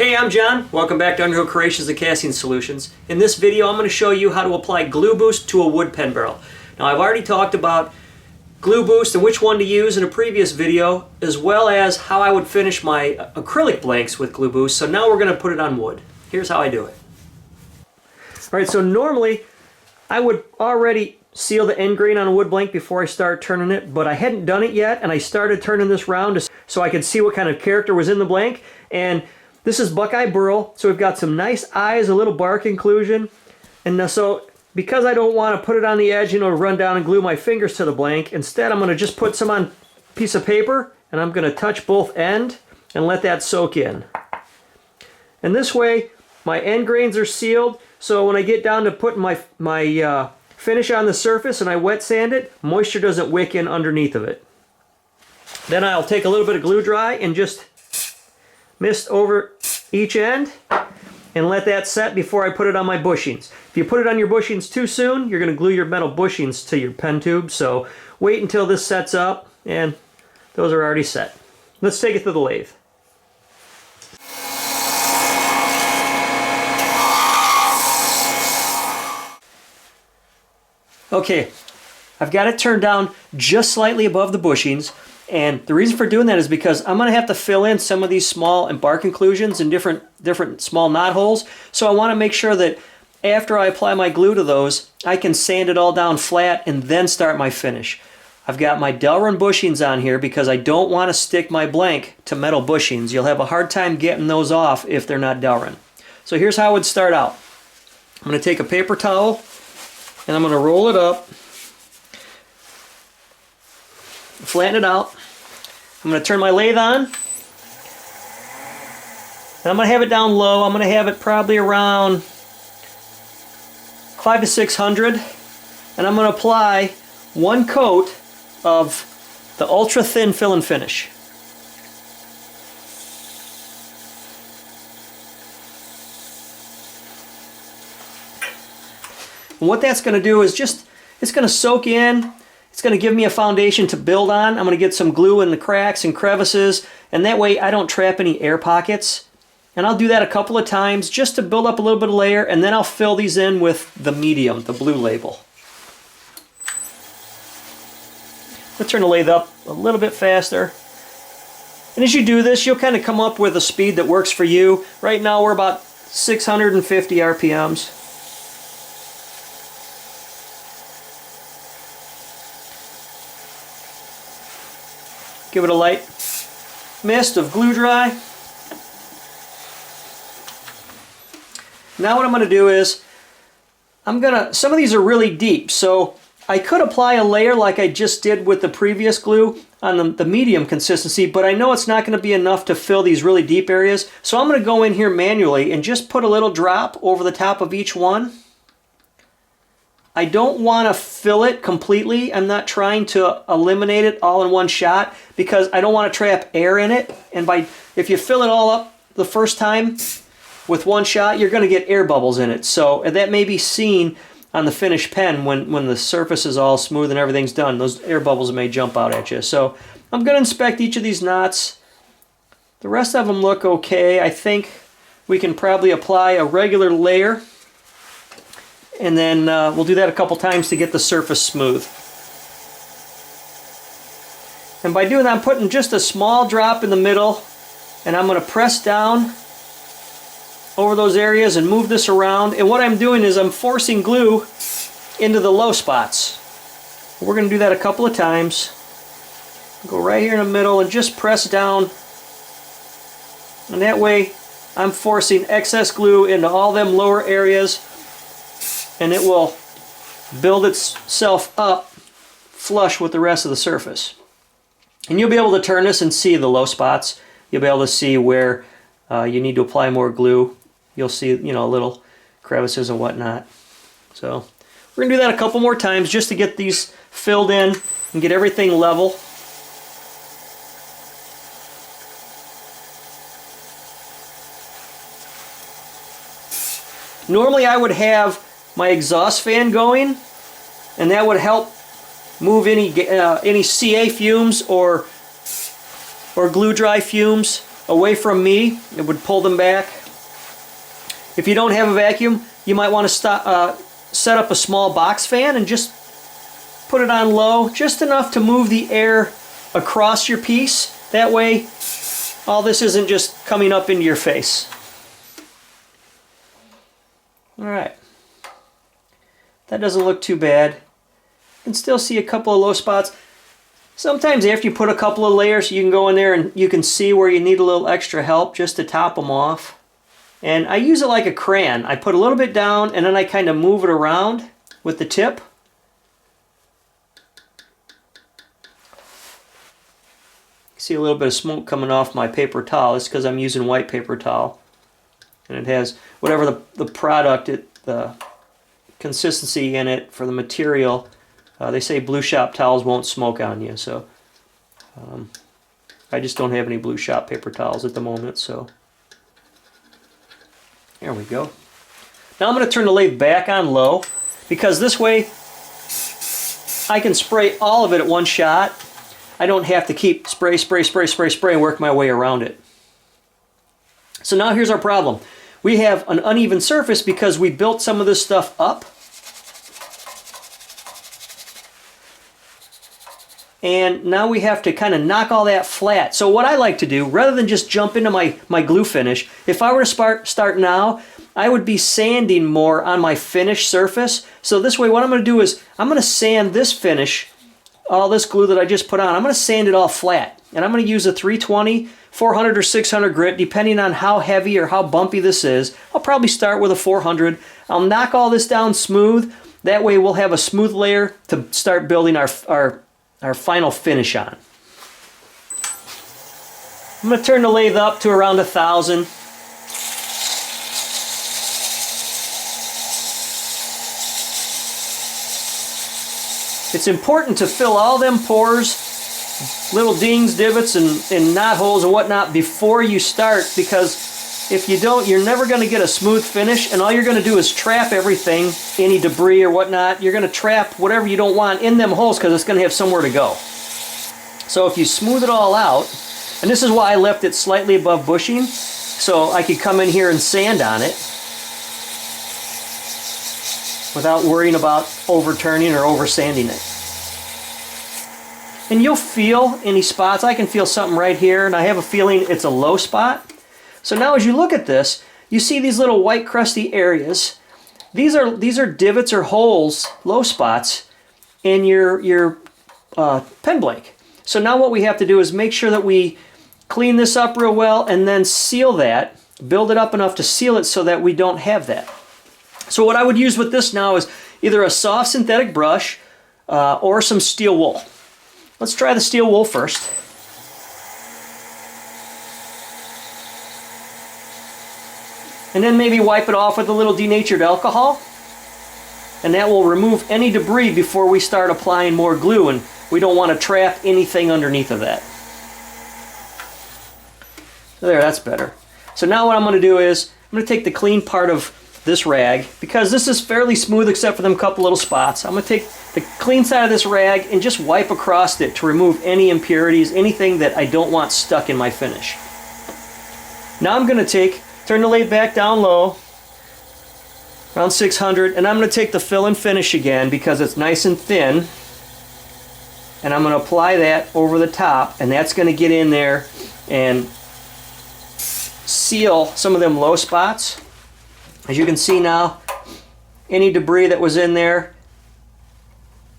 Hey, I'm John. Welcome back to Underhill Creations and Casting Solutions. In this video, I'm going to show you how to apply Gluboost to a wood pen barrel. Now, I've already talked about Gluboost and which one to use in a previous video, as well as how I would finish my acrylic blanks with Gluboost. So now we're going to put it on wood. Here's how I do it. Alright, so normally I would already seal the end grain on a wood blank before I start turning it, but I hadn't done it yet, and I started turning this round so I could see what kind of character was in the blank. And this is Buckeye Burl, so we've got some nice eyes, a little bark inclusion, and so because I don't want to put it on the edge, run down and glue my fingers to the blank, instead I'm going to just put some on a piece of paper, and I'm going to touch both end and let that soak in. And this way, my end grains are sealed, so when I get down to putting my finish on the surface and I wet sand it, moisture doesn't wick in underneath of it. Then I'll take a little bit of glue dry and just mist over each end and let that set before I put it on my bushings. If you put it on your bushings too soon, you're going to glue your metal bushings to your pen tube, so wait until this sets up, and those are already set. Let's take it to the lathe. Okay, I've got it turned down just slightly above the bushings, and the reason for doing that is because I'm going to have to fill in some of these small and bark inclusions and different small knot holes. So I want to make sure that after I apply my glue to those, I can sand it all down flat and then start my finish. I've got my Delrin bushings on here because I don't want to stick my blank to metal bushings. You'll have a hard time getting those off if they're not Delrin. So here's how it would start out. I'm going to take a paper towel and I'm going to roll it up, flatten it out. I'm going to turn my lathe on, and I'm going to have it down low. I'm going to have it probably around 500 to 600, and I'm going to apply one coat of the ultra thin fill and finish. And what that's going to do is it's going to soak in. It's going to give me a foundation to build on. I'm going to get some glue in the cracks and crevices, and that way I don't trap any air pockets. And I'll do that a couple of times just to build up a little bit of layer, and then I'll fill these in with the medium, the blue label. Let's turn the lathe up a little bit faster. And as you do this, you'll kind of come up with a speed that works for you. Right now we're about 650 RPMs. Give it a light mist of glue dry. Now what I'm going to do is, some of these are really deep, so I could apply a layer like I just did with the previous glue on the medium consistency, but I know it's not going to be enough to fill these really deep areas, so I'm going to go in here manually and just put a little drop over the top of each one. I don't want to fill it completely. I'm not trying to eliminate it all in one shot because I don't want to trap air in it. And if you fill it all up the first time with one shot, you're going to get air bubbles in it. So that may be seen on the finished pen when the surface is all smooth and everything's done. Those air bubbles may jump out at you. So I'm going to inspect each of these knots. The rest of them look okay. I think we can probably apply a regular layer. And then we'll do that a couple times to get the surface smooth. And by doing that, I'm putting just a small drop in the middle, and I'm going to press down over those areas and move this around. And what I'm doing is I'm forcing glue into the low spots. We're going to do that a couple of times. Go right here in the middle and just press down. And that way I'm forcing excess glue into all them lower areas, and it will build itself up flush with the rest of the surface. And you'll be able to turn this and see the low spots. You'll be able to see where you need to apply more glue. You'll see, little crevices and whatnot. So we're going to do that a couple more times just to get these filled in and get everything level. Normally I would have my exhaust fan going, and that would help move any CA fumes or glue dry fumes away from me. It would pull them back. If you don't have a vacuum, you might want to set up a small box fan and just put it on low, just enough to move the air across your piece. That way, all this isn't just coming up into your face. Alright. That doesn't look too bad. You can still see a couple of low spots. Sometimes after you put a couple of layers, you can go in there and you can see where you need a little extra help just to top them off. And I use it like a crayon. I put a little bit down and then I kind of move it around with the tip. See a little bit of smoke coming off my paper towel. It's because I'm using white paper towel. And it has whatever the product, the consistency in it for the material. They say Blue Shop towels won't smoke on you, so I just don't have any Blue Shop paper towels at the moment, so there we go. Now I'm going to turn the lathe back on low, because this way I can spray all of it at one shot. I don't have to keep spray and work my way around it. So now here's our problem. We have an uneven surface because we built some of this stuff up. And now we have to kind of knock all that flat. So what I like to do, rather than just jump into my glue finish, if I were to start now, I would be sanding more on my finished surface. So this way what I'm going to do is, I'm going to sand this finish, all this glue that I just put on, I'm going to sand it all flat. And I'm going to use a 320, 400 or 600 grit, depending on how heavy or how bumpy this is. I'll probably start with a 400. I'll knock all this down smooth. That way we'll have a smooth layer to start building our final finish on. I'm going to turn the lathe up to around 1,000. It's important to fill all them pores, little dings, divots, and knot holes and whatnot before you start, because if you don't, you're never going to get a smooth finish, and all you're going to do is trap everything, any debris or whatnot. You're going to trap whatever you don't want in them holes because it's going to have somewhere to go. So if you smooth it all out, and this is why I left it slightly above bushing, so I could come in here and sand on it without worrying about overturning or over sanding it. And you'll feel any spots. I can feel something right here, and I have a feeling it's a low spot. So now as you look at this, you see these little white crusty areas. These are divots or holes, low spots, in your pen blank. So now what we have to do is make sure that we clean this up real well and then seal that, build it up enough to seal it so that we don't have that. So what I would use with this now is either a soft synthetic brush or some steel wool. Let's try the steel wool first. And then maybe wipe it off with a little denatured alcohol. And that will remove any debris before we start applying more glue, and we don't want to trap anything underneath of that. There, that's better. So now what I'm going to do is, I'm going to take the clean part of this rag, because this is fairly smooth except for them couple little spots. I'm going to take the clean side of this rag and just wipe across it to remove any impurities, anything that I don't want stuck in my finish. Now I'm going to turn the lathe back down low, around 600, and I'm going to take the fill and finish again because it's nice and thin, and I'm going to apply that over the top, and that's going to get in there and seal some of them low spots. As you can see now, any debris that was in there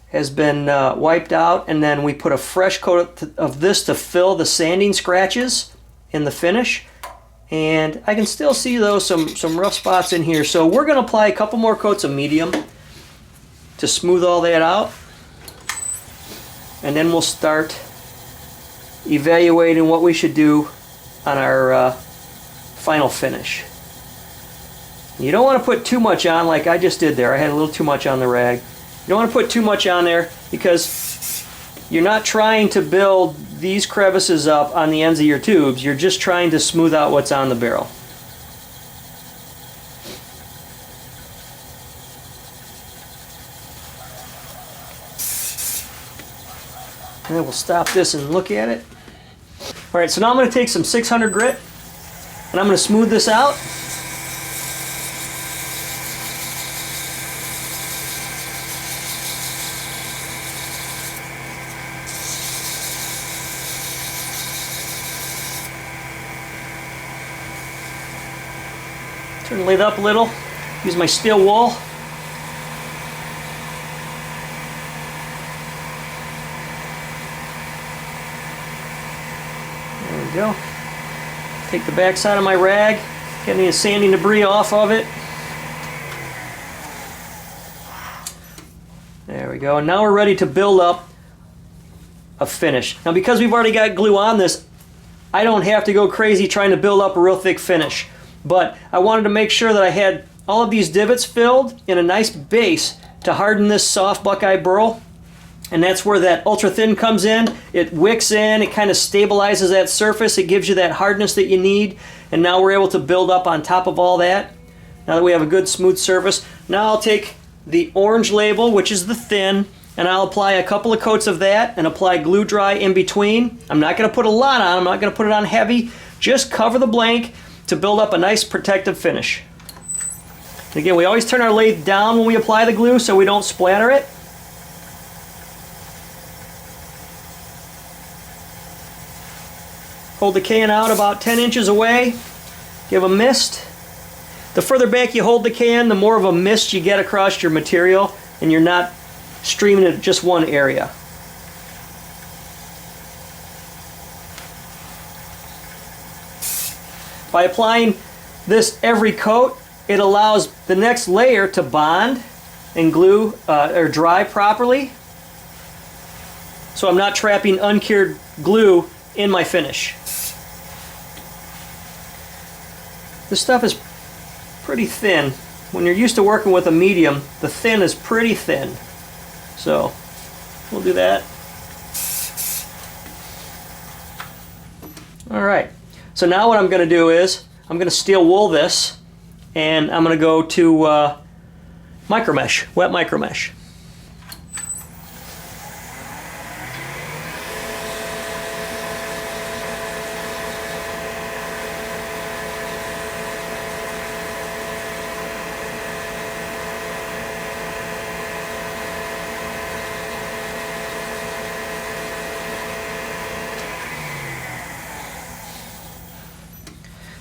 has been wiped out, and then we put a fresh coat of this to fill the sanding scratches in the finish. And I can still see though some rough spots in here. So we're going to apply a couple more coats of medium to smooth all that out. And then we'll start evaluating what we should do on our final finish. You don't want to put too much on like I just did there. I had a little too much on the rag. You don't want to put too much on there because you're not trying to build these crevices up on the ends of your tubes. You're just trying to smooth out what's on the barrel. And then we'll stop this and look at it. Alright, so now I'm going to take some 600 grit and I'm going to smooth this out. Turn the lid up a little. Use my steel wool. There we go. Take the back side of my rag, get any sanding debris off of it. There we go. And now we're ready to build up a finish. Now because we've already got glue on this, I don't have to go crazy trying to build up a real thick finish. But I wanted to make sure that I had all of these divots filled in a nice base to harden this soft Buckeye burl. And that's where that ultra thin comes in. It wicks in, it kind of stabilizes that surface, it gives you that hardness that you need. And now we're able to build up on top of all that. Now that we have a good smooth surface, now I'll take the orange label, which is the thin, and I'll apply a couple of coats of that and apply glue dry in between. I'm not going to put a lot on, I'm not going to put it on heavy, just cover the blank to build up a nice protective finish. And again, we always turn our lathe down when we apply the glue so we don't splatter it. Hold the can out about 10 inches away, give a mist. The further back you hold the can, the more of a mist you get across your material, and you're not streaming it just one area. By applying this every coat, it allows the next layer to bond and glue or dry properly. So I'm not trapping uncured glue in my finish. This stuff is pretty thin. When you're used to working with a medium, the thin is pretty thin. So we'll do that. Alright, so now what I'm going to do is I'm going to steel wool this, and I'm going to go to micromesh, wet micromesh.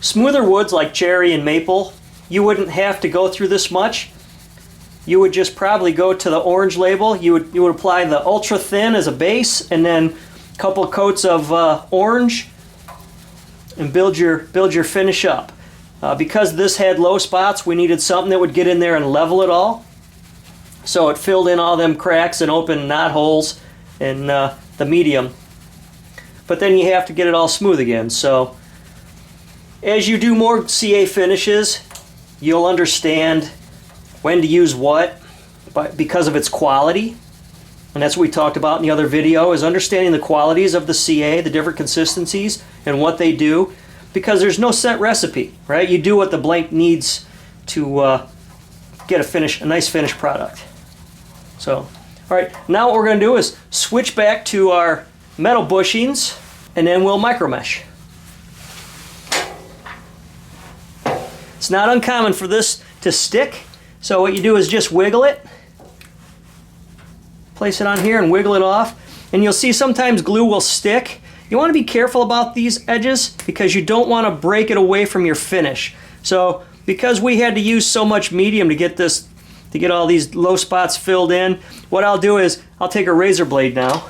Smoother woods like cherry and maple, you wouldn't have to go through this much. You would just probably go to the orange label. You would apply the ultra thin as a base, and then a couple coats of orange, and build your finish up. Because this had low spots, we needed something that would get in there and level it all. So it filled in all them cracks and open knot holes in the medium. But then you have to get it all smooth again. So as you do more CA finishes, you'll understand when to use what because of its quality. And that's what we talked about in the other video, is understanding the qualities of the CA, the different consistencies, and what they do. Because there's no set recipe, right? You do what the blank needs to get a nice finished product. So, all right, now what we're going to do is switch back to our metal bushings, and then we'll micromesh. It's not uncommon for this to stick, so what you do is just wiggle it. Place it on here and wiggle it off, and you'll see sometimes glue will stick. You want to be careful about these edges because you don't want to break it away from your finish. So because we had to use so much medium to get all these low spots filled in, what I'll do is I'll take a razor blade now,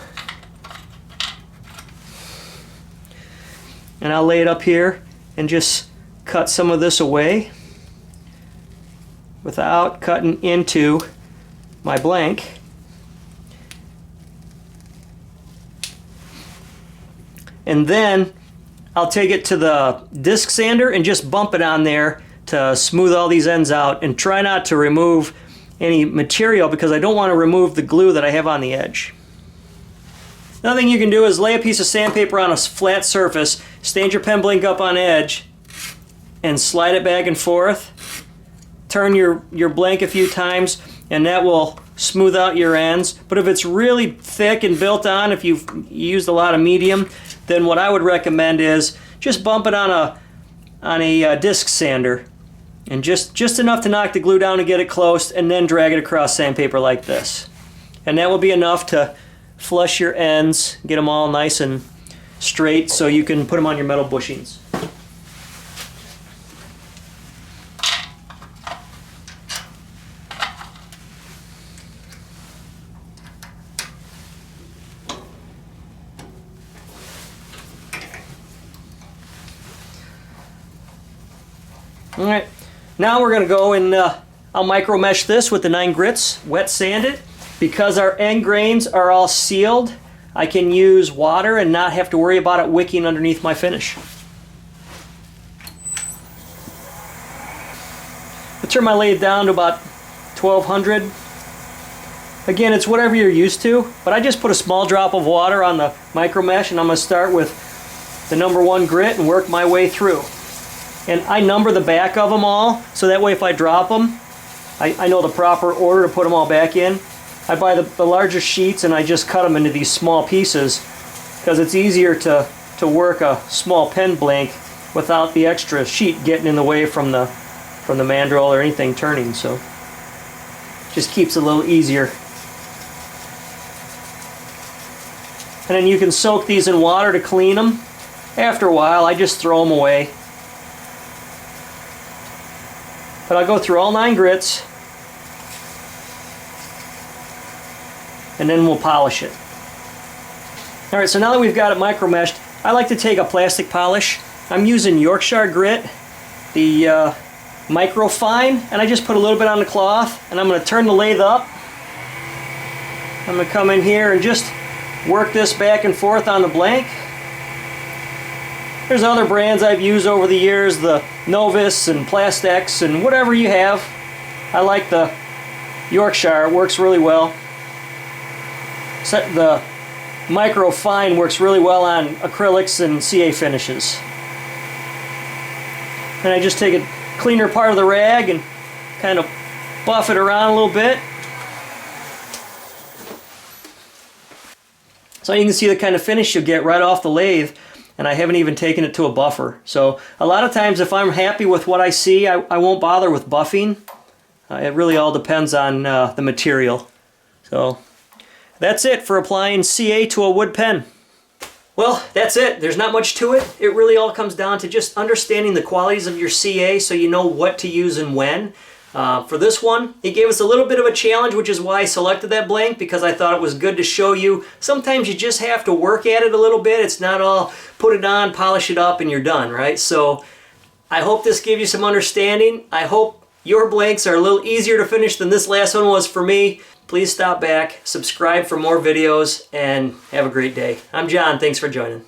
and I'll lay it up here and just cut some of this away without cutting into my blank. And then I'll take it to the disc sander and just bump it on there to smooth all these ends out, and try not to remove any material because I don't want to remove the glue that I have on the edge. Another thing you can do is lay a piece of sandpaper on a flat surface, stand your pen blink up on edge, and slide it back and forth. Turn your blank a few times, and that will smooth out your ends. But if it's really thick and built on, if you've used a lot of medium, then what I would recommend is just bump it on a disc sander, and just enough to knock the glue down and get it close, and then drag it across sandpaper like this. And that will be enough to flush your ends, get them all nice and straight so you can put them on your metal bushings. Alright, now we're going to go and I'll micro mesh this with the 9 grits, wet sand it. Because our end grains are all sealed, I can use water and not have to worry about it wicking underneath my finish. I turn my lathe down to about 1200. Again, it's whatever you're used to, but I just put a small drop of water on the micro mesh, and I'm going to start with the number 1 grit and work my way through. And I number the back of them all, so that way if I drop them, I know the proper order to put them all back in. I buy the larger sheets and I just cut them into these small pieces because it's easier to work a small pen blank without the extra sheet getting in the way from the mandrel or anything turning. So it just keeps it a little easier. And then you can soak these in water to clean them. After a while, I just throw them away. But I'll go through all 9 grits, and then we'll polish it. Alright, so now that we've got it micro meshed, I like to take a plastic polish. I'm using Yorkshire grit, the micro fine, and I just put a little bit on the cloth, and I'm going to turn the lathe up. I'm going to come in here and just work this back and forth on the blank. There's other brands I've used over the years, the Novus and Plastex and whatever you have. I like the Yorkshire, it works really well. The micro fine works really well on acrylics and CA finishes. And I just take a cleaner part of the rag and kind of buff it around a little bit. So you can see the kind of finish you'll get right off the lathe, and I haven't even taken it to a buffer. So a lot of times if I'm happy with what I see, I won't bother with buffing. It really all depends on the material. So that's it for applying CA to a wood pen. Well, that's it. There's not much to it. It really all comes down to just understanding the qualities of your CA so you know what to use and when. For this one, it gave us a little bit of a challenge, which is why I selected that blank, because I thought it was good to show you sometimes you just have to work at it a little bit. It's not all put it on, polish it up, and you're done, right? So I hope this gave you some understanding. I hope your blanks are a little easier to finish than this last one was for me. Please stop back, subscribe for more videos, and have a great day. I'm John. Thanks for joining.